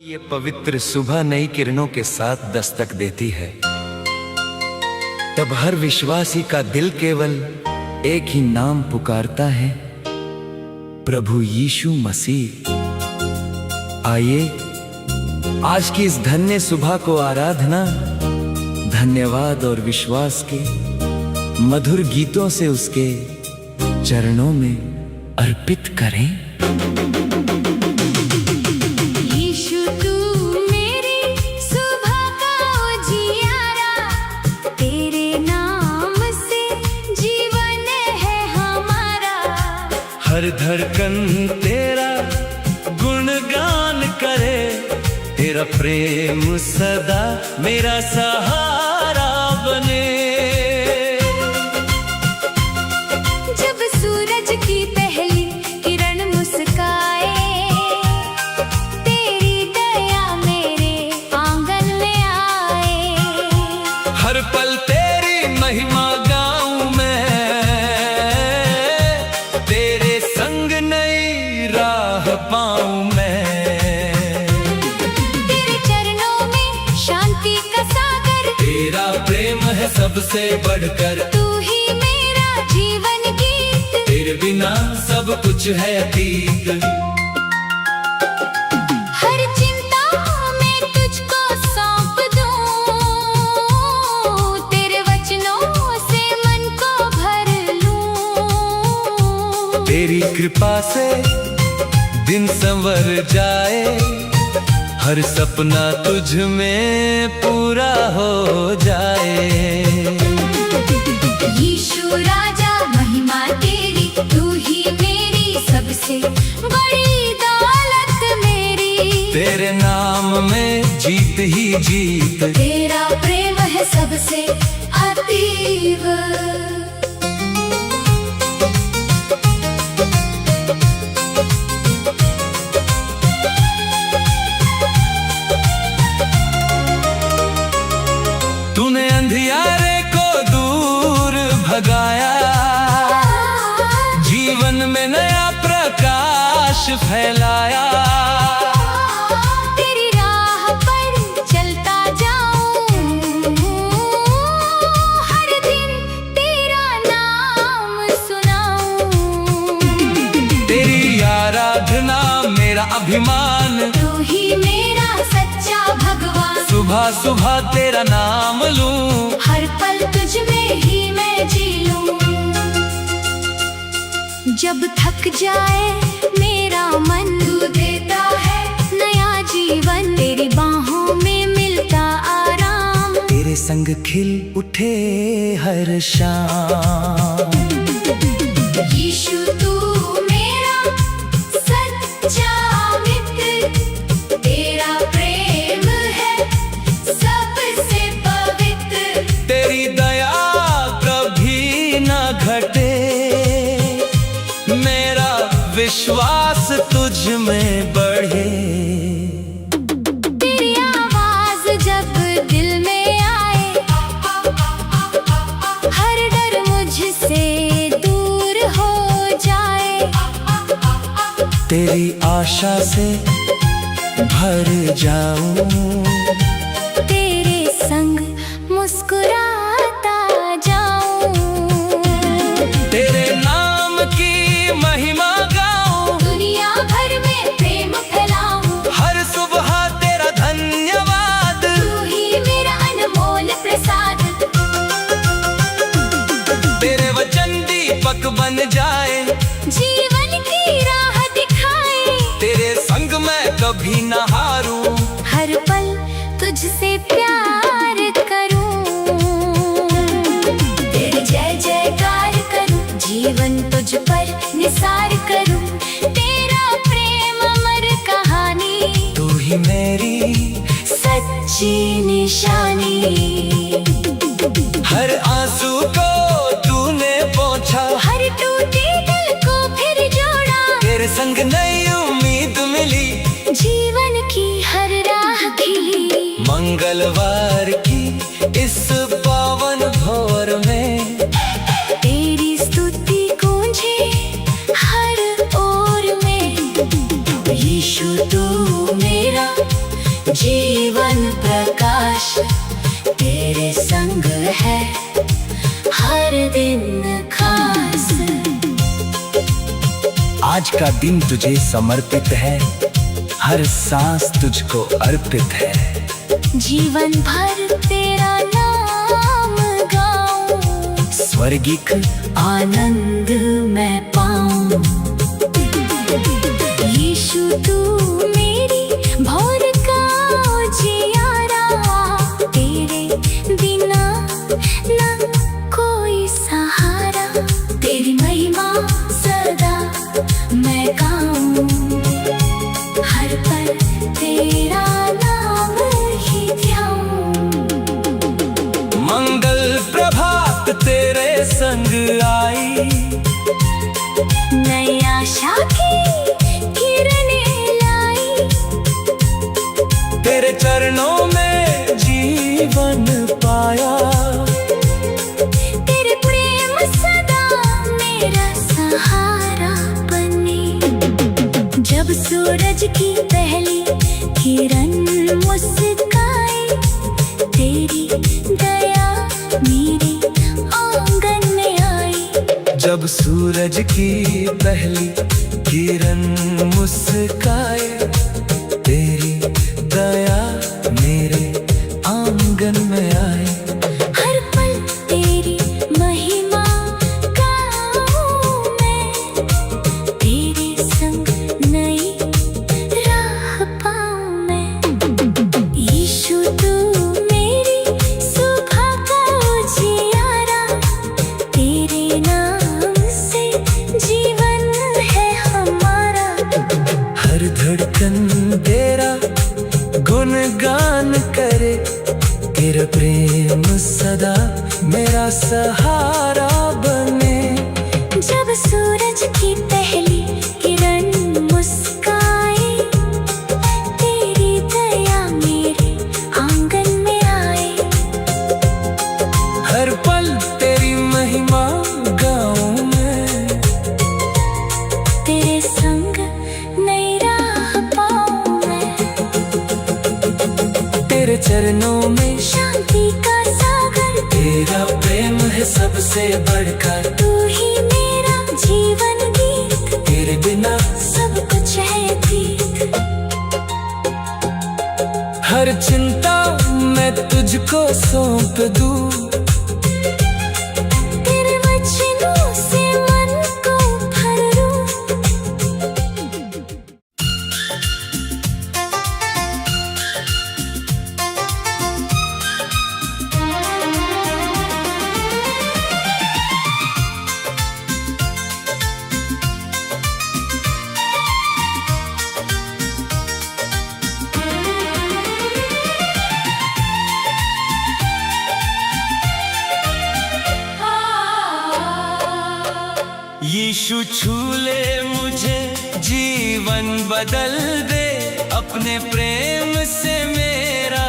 ये पवित्र सुबह नई किरणों के साथ दस्तक देती है, तब हर विश्वासी का दिल केवल एक ही नाम पुकारता है, प्रभु यीशु मसीह। आइए आज की इस धन्य सुबह को आराधना, धन्यवाद और विश्वास के मधुर गीतों से उसके चरणों में अर्पित करें। हर धड़कन तेरा गुणगान करे, तेरा प्रेम सदा मेरा सहारा बने। जब सूरज की पहली किरण मुस्काए, तेरी दया मेरे आंगन में आए। हर पल तेरी महिमा गाऊं मैं, तेरे संग नई राह पाऊं मैं। तेरे चरणों में शांति का सागर, तेरा प्रेम है सबसे बढ़कर। तू ही मेरा जीवन गीत, तेरे बिना सब कुछ है अतीत। हर चिंता मैं तुझको सौंप दूं, तेरे वचनों से मन को भर लूं। तेरी कृपा से दिन संवर जाए, हर सपना तुझ में पूरा हो जाए। यीशु राजा महिमा तेरी, तू ही मेरी सबसे बड़ी दौलत मेरी। तेरे नाम में जीत ही जीत, तेरा प्रेम है सबसे अतीव। तूने अंधियारे को दूर भगाया, जीवन में नया प्रकाश फैलाया। तेरी राह पर चलता जाऊं, हर दिन तेरा नाम सुनाऊं। तेरी आराधना मेरा अभिमान, तू ही मेरा सच्चा भगवान। सुबह सुबह तेरा नाम लूं, हर पल तुझ में ही मैं जी लूं। जब थक जाए मेरा मन, तू देता है नया जीवन। तेरी बाहों में मिलता आराम, तेरे संग खिल उठे हर शाम। यीशु तू मेरा सच्चा मित्र, तेरा प्रेम है सबसे पवित्र। तेरी दया कभी न घटे, मेरा विश्वास तुझ में बढ़े। तेरी आवाज जब दिल में आए, हर डर मुझसे दूर हो जाए। तेरी आशा से भर जाऊं, तेरे संग मुस्कुराता जाऊं। तेरे नाम की महिमा गाऊं, दुनिया भर में प्रेम फैलाऊं। हर सुबह तेरा धन्यवाद। तू ही मेरा अनमोल प्रसाद। तेरे वचन दीपक बन जाए, जीवन की राह दिखाए। तेरे संग मैं कभी न हारूं, हर पल तुझसे प्यार करूं। तेरे जय जयकार करूं, जीवन तुझ पर निसार करूं। तेरा प्रेम अमर कहानी, तू ही मेरी सच्ची निशानी। हर आंसू को तूने पोंछा, हर टूटे दिल को फिर जोड़ा। तेरे संग नई उम्मीद मिली, जीवन की हर राह खिली। मंगलवार की इस पावन भोर में, तेरी स्तुति गूंजे हर ओर में। यीशु तू मेरा जीवन प्रकाश तेरे संग है, हर दिन खास। आज का दिन तुझे समर्पित है, हर सांस तुझको अर्पित है। जीवन भर तेरा नाम गाऊं, स्वर्गिक आनंद मैं पाऊं। यीशु तू मेरी भोर का उजियारा, तेरे बिना ना कोई सहारा। तेरी महिमा सदा मैं गाऊं, हर पल तेरा नाम ही ध्याऊं। मंगल प्रभात तेरे संग आई, नई आशा की किरणें लाई। तेरे चरणों में जीवन पाया, तेरे प्रेम सदा मेरा सहारा बने। जब सूरज की पहली किरण मुस्काए, तेरी दया मेरे आंगन में आई। जब सूरज की पहली किरण मुस्काए, तेरी दया मेरे आंगन में आए। हर पल तेरी महिमा गाऊं मैं, तेरे संग नई राह पाऊं मैं। यीशु तू मेरी सुबह का उजियारा, तेरे नाम से जीवन है हमारा। हर धड़कन तेरा गुणगान करे, तेरा प्रेम सदा मेरा सहारा बने। जब सूरज की पहली किरण मुस्काए, तेरी दया मेरे आंगन में आए। हर पल तेरी महिमा गाऊं मैं, तेरे संग नई राह पाऊं मैं। तेरे चरणों में शांति का सागर, तेरा प्रेम है सबसे बढ़कर। तू ही मेरा जीवन गीत, तेरे बिना सब कुछ है तीत। हर चिंता मैं तुझको सौंप दूं, तेरे वचनों से मन को भर दूं। यीशु छू ले मुझे, जीवन बदल दे, अपने प्रेम से मेरा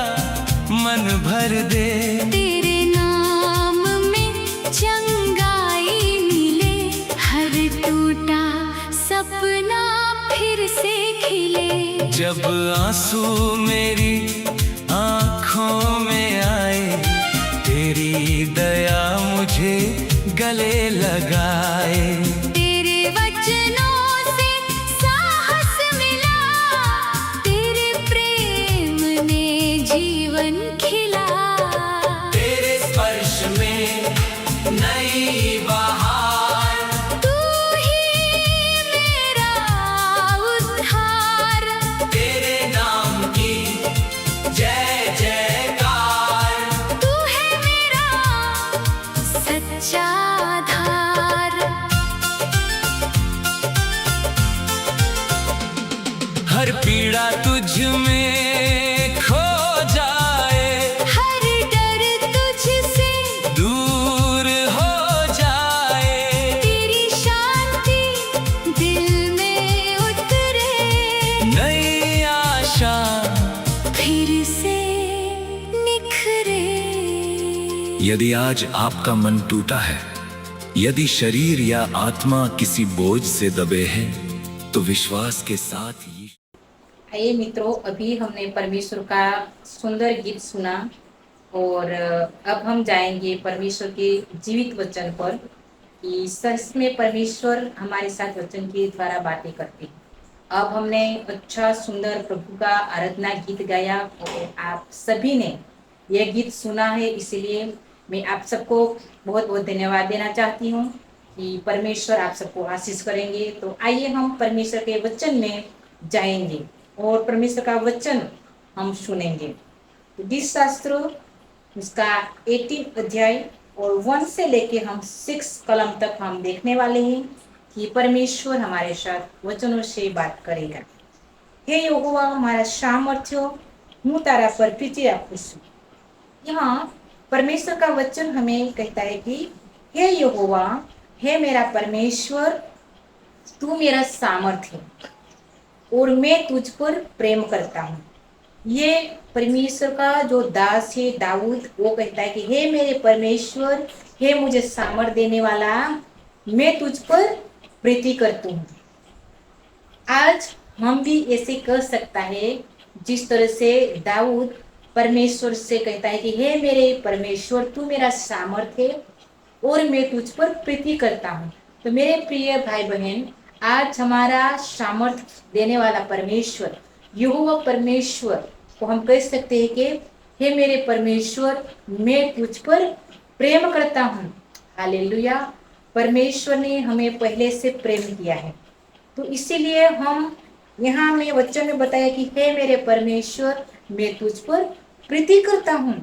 मन भर दे। तेरे नाम में चंगाई मिले, हर टूटा सपना फिर से खिले। जब आंसू मेरी आँखों में आए, तेरी दया मुझे गले लगाए। तेरे वचनों से साहस मिला, तेरे प्रेम ने जीवन खिला। तेरे स्पर्श में नई बहार, तू ही मेरा उद्धार। तेरे नाम की जय जयकार। तू है मेरा सच्चा आधार। हर पीड़ा तुझ में खो जाए, हर डर तुझसे दूर हो जाए। तेरी शांति दिल में उतरे, नई आशा फिर से निखरे। यदि आज आपका मन टूटा है, यदि शरीर या आत्मा किसी बोझ से दबे है, तो विश्वास के साथ आइए मित्रों, अभी हमने परमेश्वर का सुंदर गीत सुना और अब हम जाएंगे परमेश्वर के जीवित वचन पर कि सच में परमेश्वर हमारे साथ वचन के द्वारा बातें करते हैं। अब हमने अच्छा सुंदर प्रभु का आराधना गीत गाया और आप सभी ने यह गीत सुना है, इसलिए मैं आप सबको बहुत बहुत धन्यवाद देना चाहती हूँ कि परमेश्वर आप सबको आशीष करेंगे। तो आइए हम परमेश्वर के वचन में जाएंगे और परमेश्वर का वचन हम सुनेंगे। तो गीत शास्त्र उसका 18 अध्याय और 1 से लेके हम 6 कलम तक हम देखने वाले हैं कि परमेश्वर हमारे साथ वचनों से बात करेगा। हे यहोवा हमारा सामर्थ्य, हूँ तारा पर प्रीति राखूं છું। यहाँ परमेश्वर का वचन हमें कहता है कि हे यहोवा, हे मेरा परमेश्वर, तू मेरा सामर्थ्य और मैं तुझ पर प्रेम करता हूँ। ये परमेश्वर का जो दास है दाऊद, वो कहता है कि हे मेरे परमेश्वर, हे मुझे सामर्थ देने वाला, मैं तुझ पर प्रीति करता हूँ। आज हम भी ऐसे कर सकता है जिस तरह से दाऊद परमेश्वर से कहता है कि हे मेरे परमेश्वर, तू मेरा सामर्थ्य है और मैं तुझ पर प्रीति करता हूँ। तो मेरे प्रिय भाई बहन, आज हमारा सामर्थ्य देने वाला परमेश्वर यहोवा परमेश्वर को हम कह सकते हैं कि हे मेरे परमेश्वर, मैं तुझ पर प्रेम करता हूँ। हालेलुया। परमेश्वर ने हमें पहले से प्रेम किया है, तो इसीलिए हम यहाँ में वचन में बताया कि हे मेरे परमेश्वर, मैं तुझ पर प्रीति करता हूँ।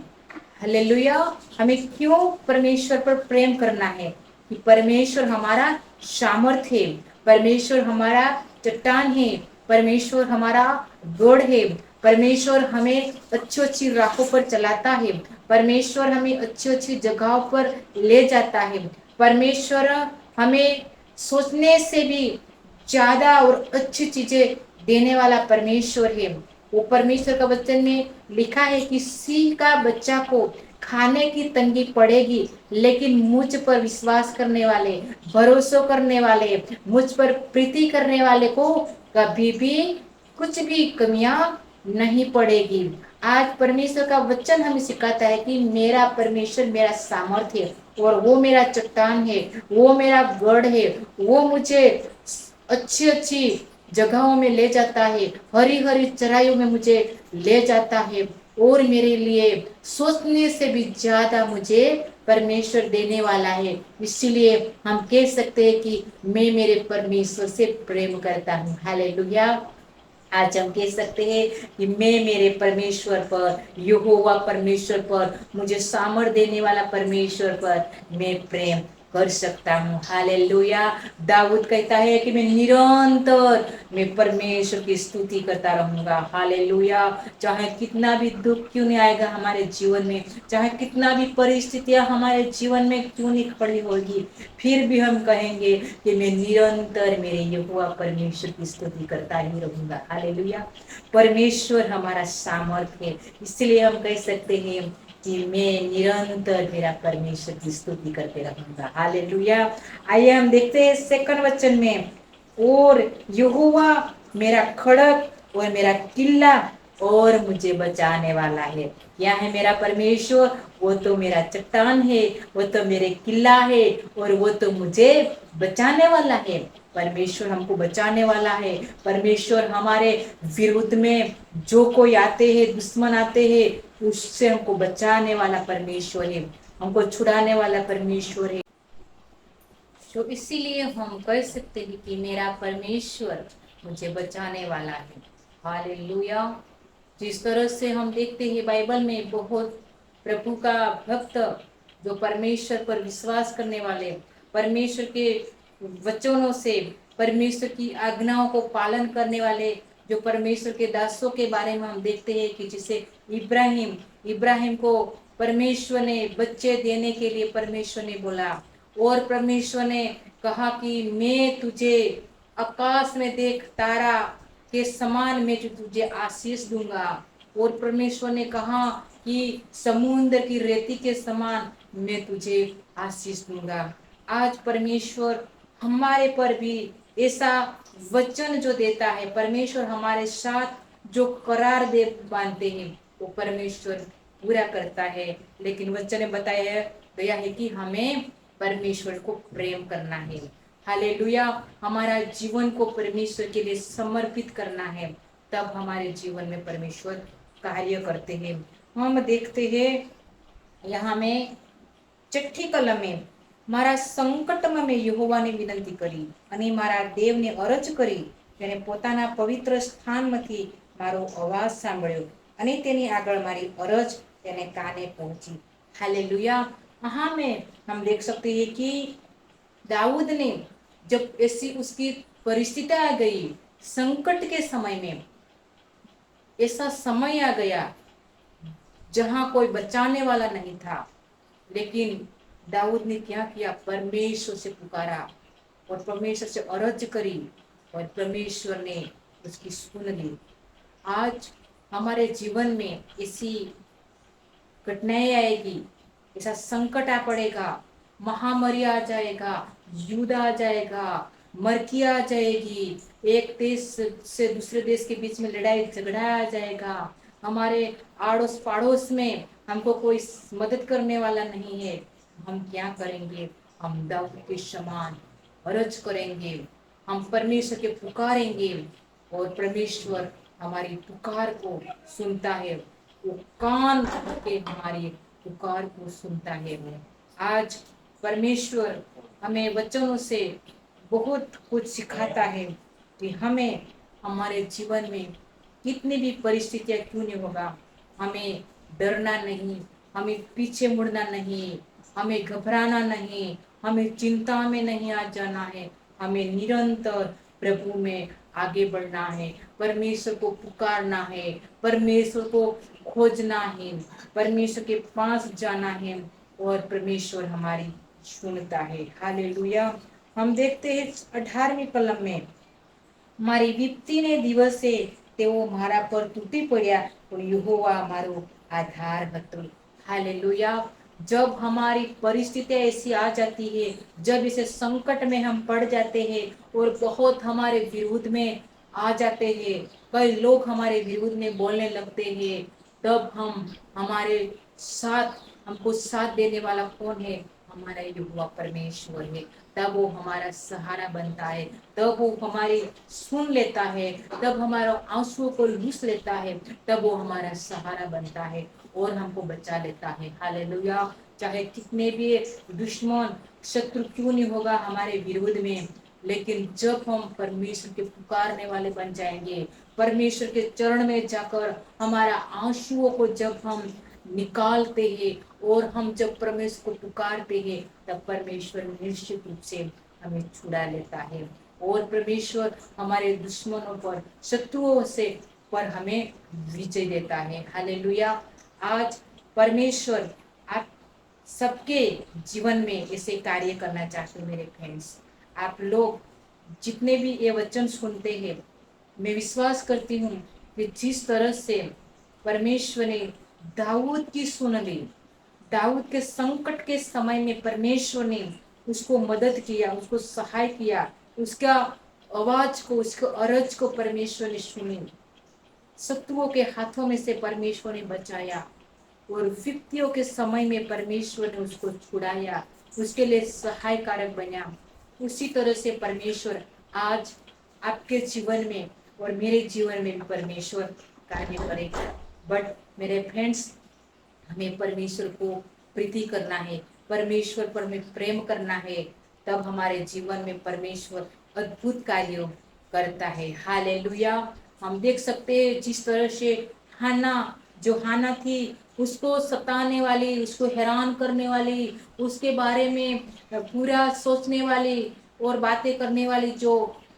हालेलुया। हमें क्यों परमेश्वर पर प्रेम करना है? कि परमेश्वर हमारा सामर्थ्य है, परमेश्वर हमारा चट्टान है, परमेश्वर हमारा गढ़ है, परमेश्वर हमें अच्छी अच्छी राहों पर चलाता है, परमेश्वर हमें अच्छी अच्छी जगहों पर ले जाता है, परमेश्वर हमें सोचने से भी ज्यादा और अच्छी चीजें देने वाला परमेश्वर है। वो परमेश्वर का वचन में लिखा है कि सिंह का बच्चा को खाने की तंगी पड़ेगी, लेकिन मुझ पर विश्वास करने वाले, भरोसा करने वाले, मुझ पर प्रीति करने वाले को कभी भी कुछ भी कमियां नहीं पड़ेगी। आज परमेश्वर का वचन हमें सिखाता है कि मेरा परमेश्वर मेरा सामर्थ्य है और वो मेरा चट्टान है, वो मेरा गढ़ है, वो मुझे अच्छी अच्छी जगहों में ले जाता है, हरी हरी चराइयों में मुझे ले जाता है और मेरे लिए सोचने से भी ज्यादा मुझे परमेश्वर देने वाला है। इसीलिए हम कह सकते हैं कि मैं मेरे परमेश्वर से प्रेम करता हूँ। हालेलुया। आज हम कह सकते हैं कि मैं मेरे परमेश्वर पर, यहोवा परमेश्वर पर, मुझे सामर्थ देने वाला परमेश्वर पर मैं प्रेम कर सकता हूँ। हालेलुया। दाऊद कहता है कि मैं परमेश्वर की स्तुति करता रहूंगा। हालेलुया। चाहे कितना भी दुख क्यों नहीं आएगा हमारे जीवन में, चाहे कितना भी परिस्थितियां हमारे जीवन में क्यों नहीं खड़ी होगी, फिर भी हम कहेंगे कि मैं निरंतर मेरे यहोवा परमेश्वर की स्तुति करता ही रहूंगा। हालेलुया। परमेश्वर हमारा सामर्थ्य है, इसलिए हम कह सकते हैं कि मैं निरंतर मेरा परमेश्वर की स्तुति करते रहूंगा। हालेलुया। आइए हम देखते हैं सेकंड वचन में, और यहोवा मेरा खड़क और मेरा किला और मुझे बचाने वाला है। क्या है मेरा परमेश्वर? वो तो मेरा चट्टान है, वो तो मेरे किला है और वो तो मुझे बचाने वाला है। परमेश्वर हमको बचाने वाला है। परमेश्वर हमारे विरुद्ध में जो कोई आते हैं, दुश्मन आते हैं, उससे हमको बचाने वाला परमेश्वर है, हमको छुड़ाने वाला परमेश्वर है। तो इसीलिए हम कह सकते हैं कि मेरा परमेश्वर मुझे बचाने वाला है। हालेलुया। जिस तरह से हम देखते हैं बाइबल में बहुत प्रभु का भक्त जो परमेश्वर पर विश्वास करने वाले, परमेश्वर के वचनों से, परमेश्वर की आज्ञाओं को पालन करने वाले जो परमेश्वर के दासों के बारे में हम देखते हैं कि जैसे इब्राहिम को परमेश्वर ने बच्चे देने के लिए परमेश्वर ने बोला और परमेश्वर ने कहा कि मैं तुझे आकाश में देख तारा के समान मैं तुझे आशीष दूंगा, और परमेश्वर ने कहा कि समुद्र की रेती के समान मैं तुझे आशीष दूंगा। आज परमेश्वर हमारे पर भी ऐसा वचन जो देता है, परमेश्वर हमारे साथ जो करार दे बांधते हैं वो परमेश्वर पूरा करता है। लेकिन वचन में बताया गया है कि हमें परमेश्वर को प्रेम करना है। हालेलुया। हमारा जीवन को परमेश्वर के लिए समर्पित करना है, तब हमारे जीवन में परमेश्वर कार्य करते हैं। हम देखते हैं यहाँ में छठी कलम में, મારા સંકટમાં મેં યહોવાને વિનંતી કરી અને મારા દેવને અરજ કરી, તેણે પોતાના પવિત્ર સ્થાનમાંથી મારો અવાજ સાંભળ્યો અને તેની આગળ મારી અરજ તેને કાને પહોંચી। हालेलुया। हाँ में हम देख सकते हैं कि दाऊद ने जब ऐसी उसकी परिस्थिति आ गई, संकट के समय में ऐसा समय आ गया जहां कोई बचाने वाला नहीं था, लेकिन दाऊद ने क्या किया, परमेश्वर से पुकारा और परमेश्वर से अरज करी और परमेश्वर ने उसकी सुन ली। आज हमारे जीवन में ऐसी घटनाएं आएगी, ऐसा संकट आ पड़ेगा, महामारी आ जाएगा, युद्ध आ जाएगा, मरकी आ जाएगी, एक देश से दूसरे देश के बीच में लड़ाई झगड़ा आ जाएगा, हमारे आड़ोस पड़ोस में हमको कोई मदद करने वाला नहीं है। हम क्या करेंगे, हम दाऊद के समान अरज करेंगे, हम परमेश्वर के पुकारेंगे और परमेश्वर हमारी पुकार को सुनता है, वो कान के हमारी पुकार को सुनता है। आज परमेश्वर हमें वचनों से बहुत कुछ सिखाता है कि हमें हमारे जीवन में कितनी भी परिस्थितियां क्यों नहीं होगा, हमें डरना नहीं, हमें पीछे मुड़ना नहीं, हमें घबराना नहीं, हमें चिंता में नहीं आ जाना है, हमें निरंतर प्रभु में आगे बढ़ना है, परमेश्वर को पुकारना है, परमेश्वर को खोजना है, परमेश्वर के पास जाना है और परमेश्वर हमारी सुनता है। हालेलुया। हम देखते हैं 18वीं कलम में, મારી વિપત્તિને દિવસે તેઓ મારા પર તૂટી પડ્યા, પણ यहोवा મારો आधार હતો। हालेलुया। जब हमारी परिस्थितियां ऐसी आ जाती है, जब इसे संकट में हम पड़ जाते हैं और बहुत हमारे विरोध में आ जाते हैं, कई लोग हमारे विरोध में बोलने लगते हैं, तब हम हमारे साथ, हमको साथ देने वाला कौन है, हमारा यहोवा परमेश्वर है। तब वो हमारा सहारा बनता है, तब वो हमारी सुन लेता है, तब हमारा आंसुओं को लूस लेता है, तब वो हमारा सहारा बनता है और हमको बचा लेता है। हालेलुया। चाहे कितने भी दुश्मन शत्रु क्यों नहीं होगा हमारे विरोध में, लेकिन जब हम परमेश्वर के पुकारने वाले बन जाएंगे, परमेश्वर के चरण में जाकर हमारा आंसुओं को जब हम निकालते हैं और हम जब परमेश्वर को पुकारते हैं, तब परमेश्वर निश्चित रूप से हमें छुड़ा लेता है और परमेश्वर हमारे दुश्मनों पर, शत्रुओं से पर हमें विजय देता है। हालेलुया। आज परमेश्वर आप सबके जीवन में ऐसे कार्य करना चाहते हैं। मेरे फ्रेंड्स, आप लोग जितने भी ये वचन सुनते हैं, मैं विश्वास करती हूँ कि जिस तरह से परमेश्वर ने दाऊद की सुन ली, दाऊद के संकट के समय में परमेश्वर ने उसको मदद किया, उसको सहाय किया, उसका आवाज को, उसको अरज को परमेश्वर ने सुनी, शत्रुओं के हाथों में से परमेश्वर ने बचाया और विपत्तियों के समय में परमेश्वर ने उसको छुड़ाया, उसके लिए सहाय कारक बना। उसी तरह से परमेश्वर आज आपके जीवन में और मेरे जीवन में भी परमेश्वर कार्य करेगा। बट मेरे फ्रेंड्स, हमें परमेश्वर को प्रीति करना है, परमेश्वर पर हमें प्रेम करना है, तब हमारे जीवन में परमेश्वर अद्भुत कार्य करता है। हालेलुया। हम देख सकते हैं जिस तरह से हाना थी, उसको सताने वाली, उसको हैरान करने वाली, उसके बारे में पूरा सोचने वाली और बातें करने वाली जो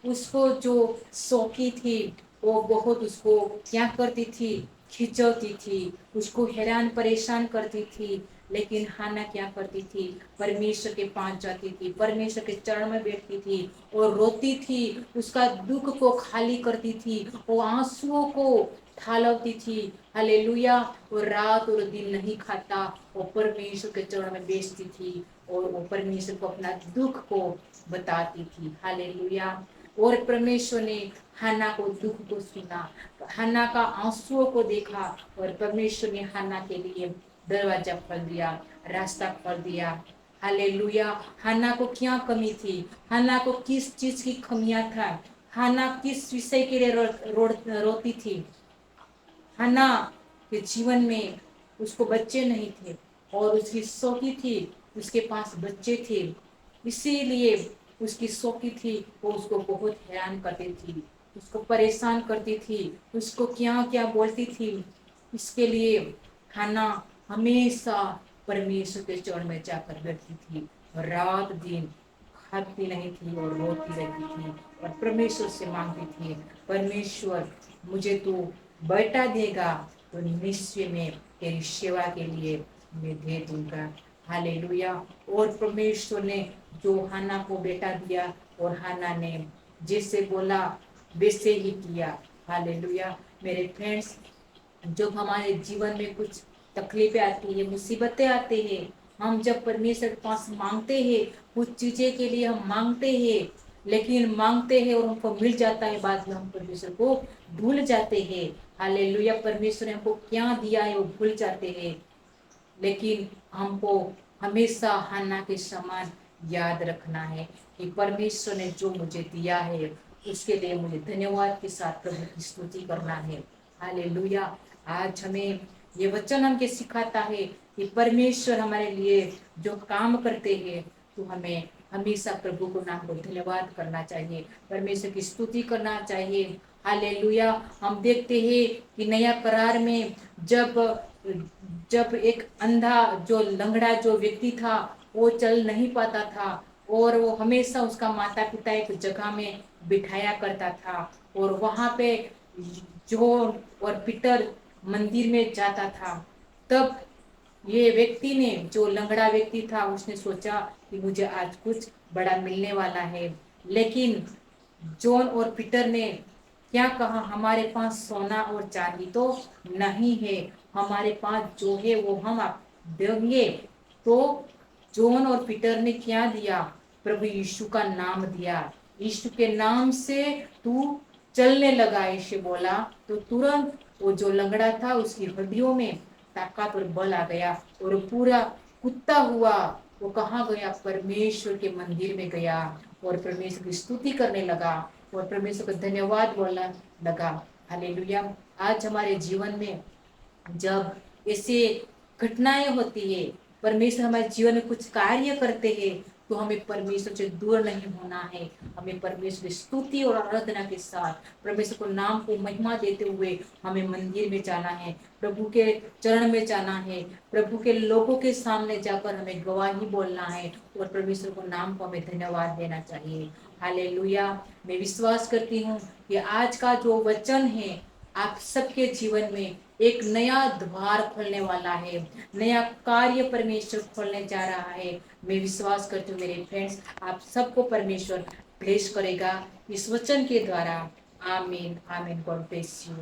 उसको जो सौखी थी, वो बहुत उसको क्या करती थी, खिंचौती थी, उसको हैरान परेशान करती थी। लेकिन हाना क्या करती थी, परमेश्वर के पास जाती थी, परमेश्वर के चरण में बैठती थी और रोती थी, उसका दुख को खाली करती थी, वो आंसुओं को ठालवती थी। हालेलुया। वो रात और दिन नहीं खाता, वो परमेश्वर के चरण में बैठती थी और वो परमेश्वर को अपना दुख को बताती थी। हालेलुया। और परमेश्वर ने हन्ना को दुख को सुना, हन्ना का आंसुओं को देखा और परमेश्वर ने हन्ना के लिए दरवाजा खोल दिया, रास्ता खोल दिया। हालेलुया। हन्ना को क्या कमी थी, हन्ना को किस चीज की कमियां था, हन्ना किस विषय के लिए रोती थी। हन्ना के जीवन में उसको बच्चे नहीं थे और उसकी सौखी थी, उसके पास बच्चे थे, इसीलिए उसकी सौखी थी, वो उसको बहुत हैरान करती थी, उसको परेशान करती थी, उसको क्या क्या बोलती थी। इसके लिए हन्ना हमेशा परमेश्वर के चरण में जाकर बैठती थी और रात दिन खाती नहीं थी और रोती रहती थी और परमेश्वर से मांगती थी, परमेश्वर मुझे तू बेटा देगा तो निश्चय में तेरी सेवा के लिए मैं दे दूंगा। हालेलुया। और परमेश्वर ने जो हन्ना को बेटा दिया और हन्ना ने जैसे बोला वैसे ही किया। हालेलुया। मेरे फ्रेंड्स, जब हमारे जीवन में कुछ तकलीफें आती है, मुसीबतें आती है, हम जब परमेश्वर के पास मांगते हैं, कुछ चीजें के लिए हम मांगते हैं, लेकिन मांगते हैं और हमको मिल जाता है, बाद में हम परमेश्वर को भूल जाते हैं। हालेलुया। परमेश्वर ने हमको क्या दिया है वो भूल जाते हैं, लेकिन हमको हमेशा हन्ना के समान याद रखना है कि परमेश्वर ने जो मुझे दिया है उसके लिए मुझे धन्यवाद के साथ प्रभु की स्तुति करना है। हालेलुया। आज हमें ये वचन हमके सिखाता है कि परमेश्वर हमारे लिए जो काम करते हैं तो हमें हमेशा प्रभु को नाम को धन्यवाद करना चाहिए, परमेश्वर की स्तुति करना चाहिए। हालेलुया। हम देखते हैं कि नया करार में जब जब एक अंधा जो लंगड़ा जो व्यक्ति था वो चल नहीं पाता था और वो हमेशा उसका माता पिता एक जगह में बिठाया करता था और वहां पे जॉन और पीटर मंदिर में जाता था। तब ये व्यक्ति ने, जो लंगड़ा व्यक्ति था, उसने सोचा कि मुझे आज कुछ बड़ा मिलने वाला है, लेकिन जॉन और पीटर ने क्या कहा, हमारे पास सोना और चांदी तो नहीं है, हमारे पास जो है वो हम आप देंगे। तो जॉन और पीटर ने क्या दिया, प्रभु यीशु का नाम दिया। यीशु के नाम से तू चलने लगा, ऐसे बोला तो तुरंत वो जो लंगड़ा था उसकी हड्डियों में ताकत और बल आ गया और पूरा कुत्ता हुआ। वो कहाँ गया, परमेश्वर के मंदिर में गया और परमेश्वर की स्तुति करने लगा और परमेश्वर को धन्यवाद बोलने लगा। हालेलुया। आज हमारे जीवन में जब ऐसे घटनाएं होती है, परमेश्वर हमारे जीवन में कुछ कार्य करते हैं, तो हमें परमेश्वर से दूर नहीं होना है। हमें परमेश्वर की स्तुति और आराधना के साथ परमेश्वर को नाम को महिमा देते हुए हमें मंदिर में जाना है, प्रभु के चरण में जाना है, प्रभु के लोगों के सामने जाकर हमें गवाही बोलना है और परमेश्वर को नाम को हमें धन्यवाद देना चाहिए। हालेलुया। मैं विश्वास करती हूँ कि आज का जो वचन है आप सबके जीवन में एक नया द्वार खोलने वाला है, नया कार्य परमेश्वर खोलने जा रहा है। मैं विश्वास करती हूँ मेरे फ्रेंड्स, आप सबको परमेश्वर ब्लेस करेगा इस वचन के द्वारा। आमीन आमीन। God bless you.